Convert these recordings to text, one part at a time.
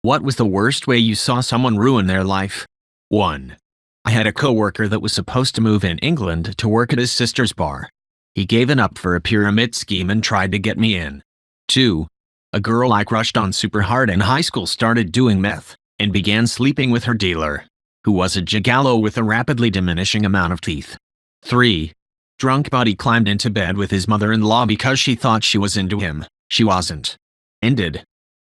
What was the worst way you saw someone ruin their life? 1. I had a coworker that was supposed to move in England to work at his sister's bar. He gave it up for a pyramid scheme and tried to get me in. 2. A girl I crushed on super hard in high school started doing meth and began sleeping with her dealer, who was a gigolo with a rapidly diminishing amount of teeth. 3. Drunk buddy climbed into bed with his mother-in-law because she thought she was into him. She wasn't. Ended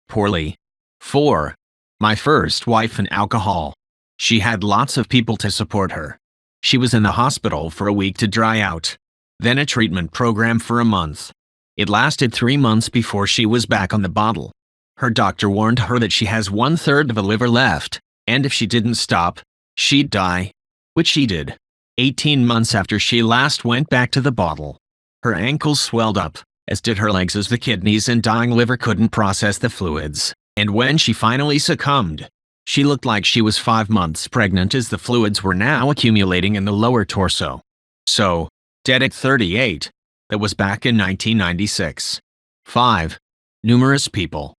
poorly. 4. My first wife and alcohol. She had lots of people to support her. She was in the hospital for a week to dry out, then a treatment program for a month. It lasted 3 months before she was back on the bottle. Her doctor warned her that she has 1/3 of a liver left, and if she didn't stop, she'd die. Which she did. 18 months after she last went back to the bottle. Her ankles swelled up, as did her legs, as the kidneys and dying liver couldn't process the fluids. And when she finally succumbed, she looked like she was 5 months pregnant, as the fluids were now accumulating in the lower torso. So, dead at 38. That was back in 1996. 5. Numerous people.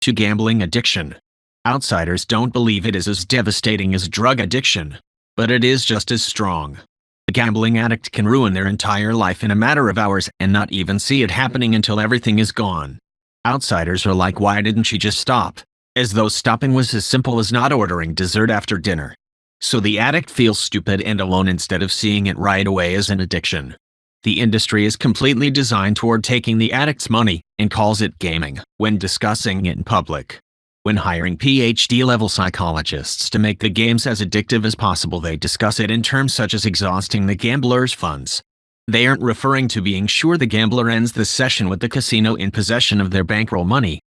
To gambling addiction. Outsiders don't believe it is as devastating as drug addiction, but it is just as strong. A gambling addict can ruin their entire life in a matter of hours and not even see it happening until everything is gone. Outsiders are like, why didn't she just stop? As though stopping was as simple as not ordering dessert after dinner. So the addict feels stupid and alone instead of seeing it right away as an addiction. The industry is completely designed toward taking the addict's money and calls it gaming when discussing it in public. When hiring PhD-level psychologists to make the games as addictive as possible, they discuss it in terms such as exhausting the gambler's funds. They aren't referring to being sure the gambler ends the session with the casino in possession of their bankroll money.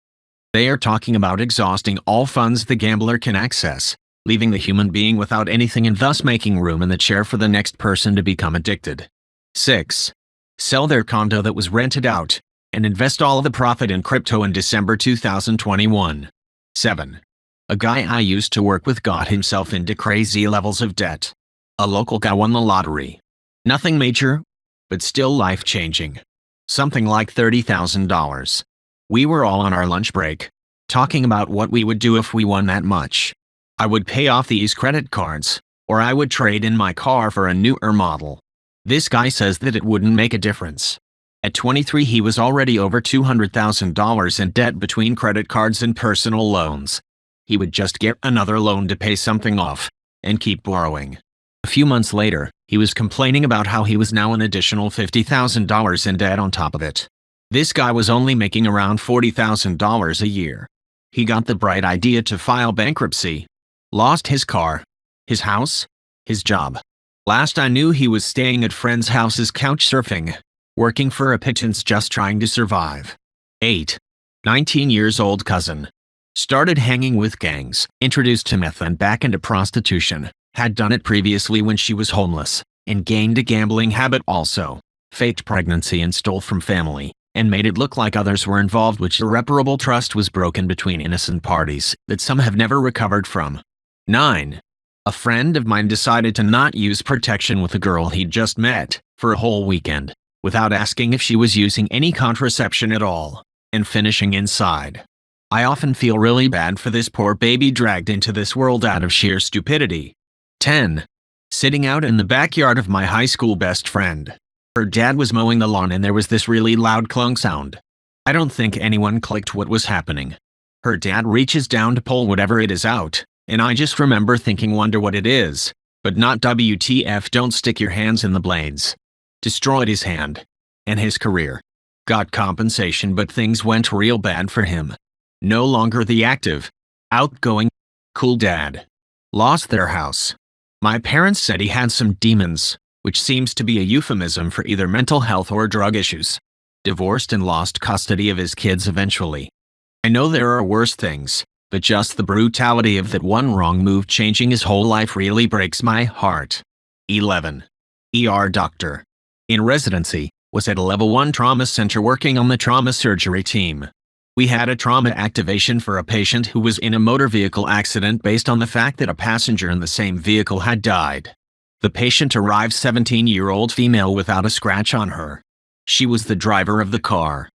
They are talking about exhausting all funds the gambler can access, leaving the human being without anything and thus making room in the chair for the next person to become addicted. 6. Sell their condo that was rented out and invest all of the profit in crypto in December 2021. 7. A guy I used to work with got himself into crazy levels of debt. A local guy won the lottery. Nothing major, but still life-changing. Something like $30,000. We were all on our lunch break, talking about what we would do if we won that much. I would pay off these credit cards, or I would trade in my car for a newer model. This guy says that it wouldn't make a difference. At 23, he was already over $200,000 in debt between credit cards and personal loans. He would just get another loan to pay something off, and keep borrowing. A few months later, he was complaining about how he was now an additional $50,000 in debt on top of it. This guy was only making around $40,000 a year. He got the bright idea to file bankruptcy. Lost his car, his house, his job. Last I knew, he was staying at friends' houses couch surfing, working for a pittance just trying to survive. 8. 19-years-old cousin. Started hanging with gangs, introduced to meth and back into prostitution. Had done it previously when she was homeless, and gained a gambling habit also. Faked pregnancy and stole from family, and made it look like others were involved, which irreparable trust was broken between innocent parties that some have never recovered from. 9. A friend of mine decided to not use protection with a girl he'd just met for a whole weekend, without asking if she was using any contraception at all, and finishing inside. I often feel really bad for this poor baby dragged into this world out of sheer stupidity. 10. Sitting out in the backyard of my high school best friend. Her dad was mowing the lawn and there was this really loud clunk sound. I don't think anyone clicked what was happening. Her dad reaches down to pull whatever it is out, and I just remember thinking, wonder what it is, but not WTF, don't stick your hands in the blades. Destroyed his hand. And his career. Got compensation, but things went real bad for him. No longer the active, outgoing, cool dad. Lost their house. My parents said he had some demons, which seems to be a euphemism for either mental health or drug issues. Divorced and lost custody of his kids eventually. I know there are worse things, but just the brutality of that one wrong move changing his whole life really breaks my heart. 11. ER doctor. In residency, was at a level 1 trauma center working on the trauma surgery team. We had a trauma activation for a patient who was in a motor vehicle accident based on the fact that a passenger in the same vehicle had died. The patient arrived 17-year-old female without a scratch on her. She was the driver of the car.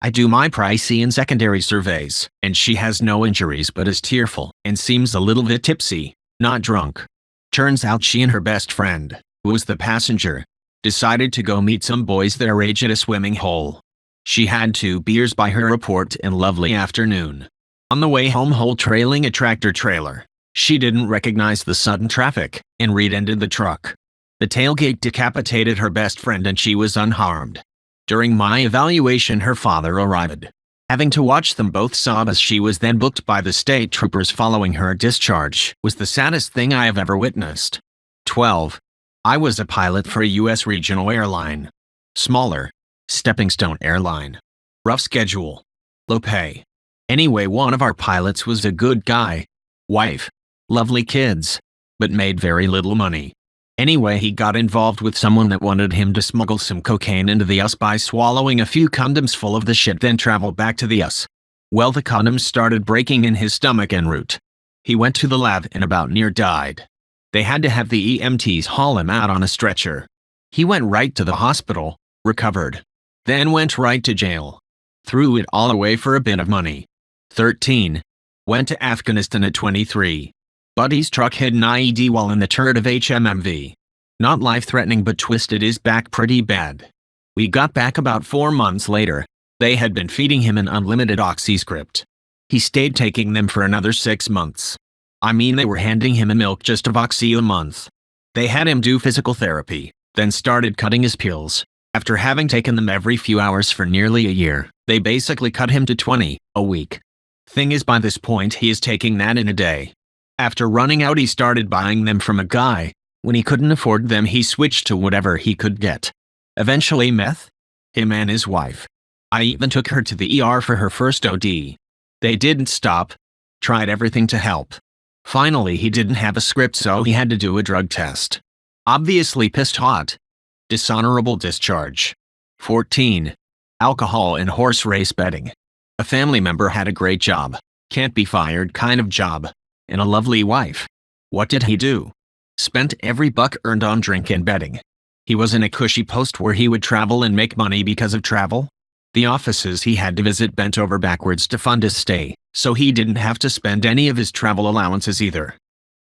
I do my pricey and secondary surveys, and she has no injuries but is tearful and seems a little bit tipsy, not drunk. Turns out she and her best friend, who was the passenger, decided to go meet some boys their age at a swimming hole. She had 2 beers by her report in lovely afternoon. On the way home trailing a tractor trailer, she didn't recognize the sudden traffic and rear-ended the truck. The tailgate decapitated her best friend and she was unharmed. During my evaluation, her father arrived. Having to watch them both sob as she was then booked by the state troopers following her discharge was the saddest thing I have ever witnessed. 12. I was a pilot for a U.S. regional airline. Smaller. Stepping Stone Airline. Rough schedule. Low pay. Anyway, one of our pilots was a good guy. Wife. Lovely kids. But made very little money. Anyway, he got involved with someone that wanted him to smuggle some cocaine into the US by swallowing a few condoms full of the shit, then travel back to the US. Well, the condoms started breaking in his stomach en route. He went to the lab and about near died. They had to have the EMTs haul him out on a stretcher. He went right to the hospital, recovered. Then went right to jail. Threw it all away for a bit of money. 13. Went to Afghanistan at 23. Buddy's truck hid an IED while in the turret of HMMV. Not life-threatening but twisted his back pretty bad. We got back about 4 months later. They had been feeding him an unlimited oxyscript. He stayed taking them for another 6 months. I mean, they were handing him a milk just of oxy a month. They had him do physical therapy, then started cutting his pills. After having taken them every few hours for nearly a year, they basically cut him to 20 a week. Thing is, by this point he is taking that in a day. After running out, he started buying them from a guy. When he couldn't afford them, he switched to whatever he could get. Eventually meth. Him and his wife. I even took her to the ER for her first OD. They didn't stop. Tried everything to help. Finally, he didn't have a script, so he had to do a drug test. Obviously pissed hot. Dishonorable discharge. 14. Alcohol and horse race betting. A family member had a great job. Can't be fired kind of job. And a lovely wife. What did he do? Spent every buck earned on drink and betting. He was in a cushy post where he would travel and make money because of travel. The offices he had to visit bent over backwards to fund his stay, so he didn't have to spend any of his travel allowances either.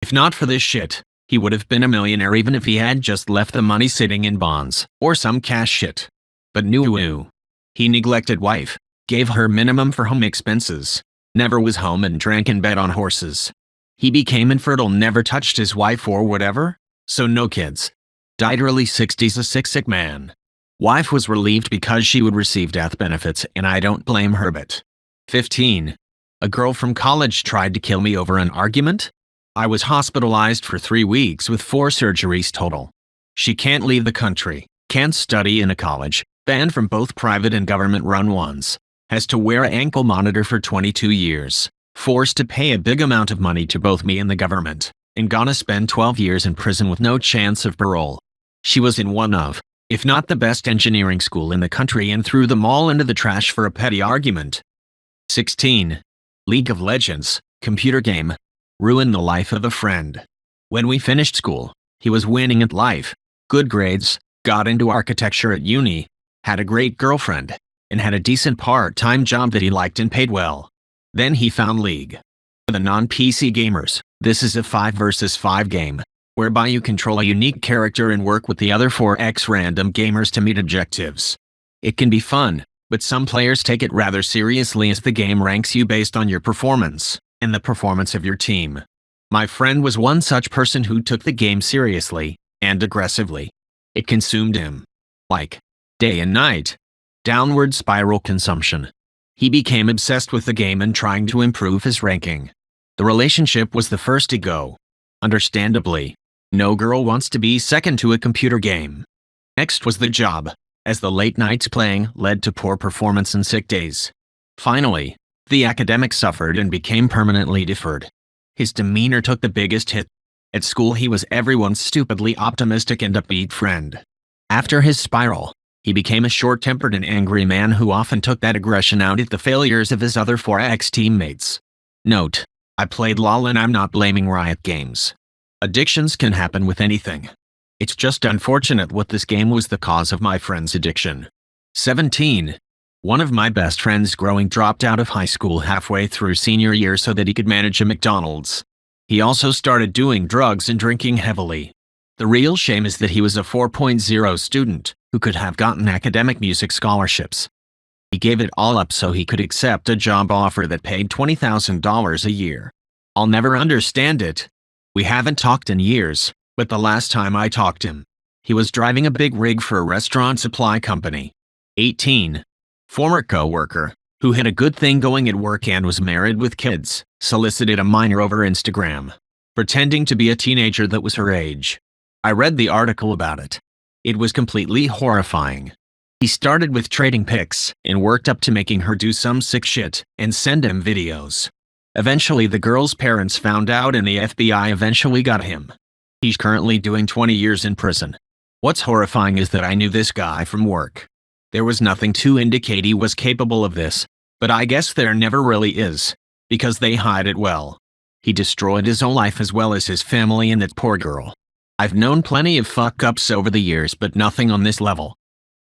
If not for this shit, he would have been a millionaire even if he had just left the money sitting in bonds or some cash shit. But no. He neglected wife, gave her minimum for home expenses, never was home and drank and bet on horses. He became infertile, never touched his wife or whatever, so no kids. Died early 60s, a sick man. Wife was relieved because she would receive death benefits, and I don't blame her bit. 15. A girl from college tried to kill me over an argument. I was hospitalized for 3 weeks with 4 surgeries total. She can't leave the country, can't study in a college, banned from both private and government-run ones, has to wear an ankle monitor for 22 years. Forced to pay a big amount of money to both me and the government, and gonna spend 12 years in prison with no chance of parole. She was in one of, if not the best engineering school in the country, and threw them all into the trash for a petty argument. 16. League of Legends, computer game. Ruined the life of a friend. When we finished school, he was winning at life, good grades, got into architecture at uni, had a great girlfriend, and had a decent part-time job that he liked and paid well. Then he found League. For the non-PC gamers, this is a 5 versus 5 game, whereby you control a unique character and work with the other 4x random gamers to meet objectives. It can be fun, but some players take it rather seriously as the game ranks you based on your performance, and the performance of your team. My friend was one such person who took the game seriously, and aggressively. It consumed him. Like, day and night. Downward spiral consumption. He became obsessed with the game and trying to improve his ranking. The relationship was the first to go. Understandably, no girl wants to be second to a computer game. Next was the job, as the late nights playing led to poor performance and sick days. Finally, the academics suffered and became permanently deferred. His demeanor took the biggest hit. At school he was everyone's stupidly optimistic and upbeat friend. After his spiral, he became a short-tempered and angry man who often took that aggression out at the failures of his other 4x teammates. Note: I played LOL and I'm not blaming Riot Games. Addictions can happen with anything. It's just unfortunate what this game was the cause of my friend's addiction. 17. One of my best friends growing dropped out of high school halfway through senior year so that he could manage a McDonald's. He also started doing drugs and drinking heavily. The real shame is that he was a 4.0 student who could have gotten academic music scholarships. He gave it all up so he could accept a job offer that paid $20,000 a year. I'll never understand it. We haven't talked in years, but the last time I talked to him, he was driving a big rig for a restaurant supply company. 18. Former co-worker, who had a good thing going at work and was married with kids, solicited a minor over Instagram, pretending to be a teenager that was her age. I read the article about it. It was completely horrifying. He started with trading pics and worked up to making her do some sick shit and send him videos. Eventually the girl's parents found out and the FBI eventually got him. He's currently doing 20 years in prison. What's horrifying is that I knew this guy from work. There was nothing to indicate he was capable of this, but I guess there never really is, because they hide it well. He destroyed his own life as well as his family and that poor girl. I've known plenty of fuck-ups over the years, but nothing on this level.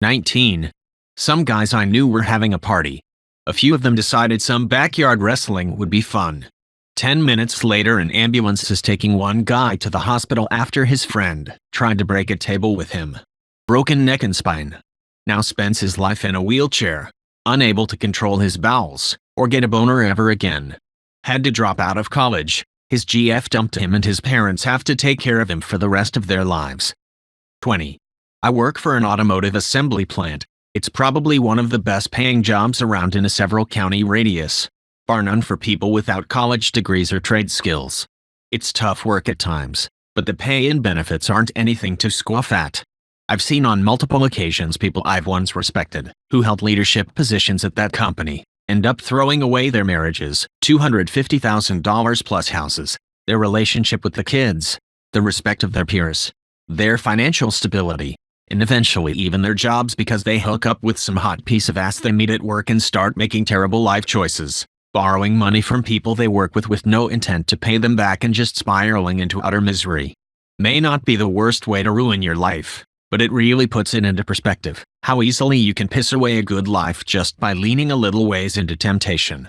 19. Some guys I knew were having a party. A few of them decided some backyard wrestling would be fun. 10 minutes later, an ambulance is taking one guy to the hospital after his friend tried to break a table with him. Broken neck and spine. Now spends his life in a wheelchair, unable to control his bowels or get a boner ever again. Had to drop out of college. His GF dumped him and his parents have to take care of him for the rest of their lives. 20. I work for an automotive assembly plant. It's probably one of the best paying jobs around in a several county radius, bar none for people without college degrees or trade skills. It's tough work at times, but the pay and benefits aren't anything to scoff at. I've seen on multiple occasions people I've once respected, who held leadership positions at that company, end up throwing away their marriages, $250,000 plus houses, their relationship with the kids, the respect of their peers, their financial stability, and eventually even their jobs because they hook up with some hot piece of ass they meet at work and start making terrible life choices, borrowing money from people they work with no intent to pay them back and just spiraling into utter misery. May not be the worst way to ruin your life, but it really puts it into perspective, how easily you can piss away a good life just by leaning a little ways into temptation.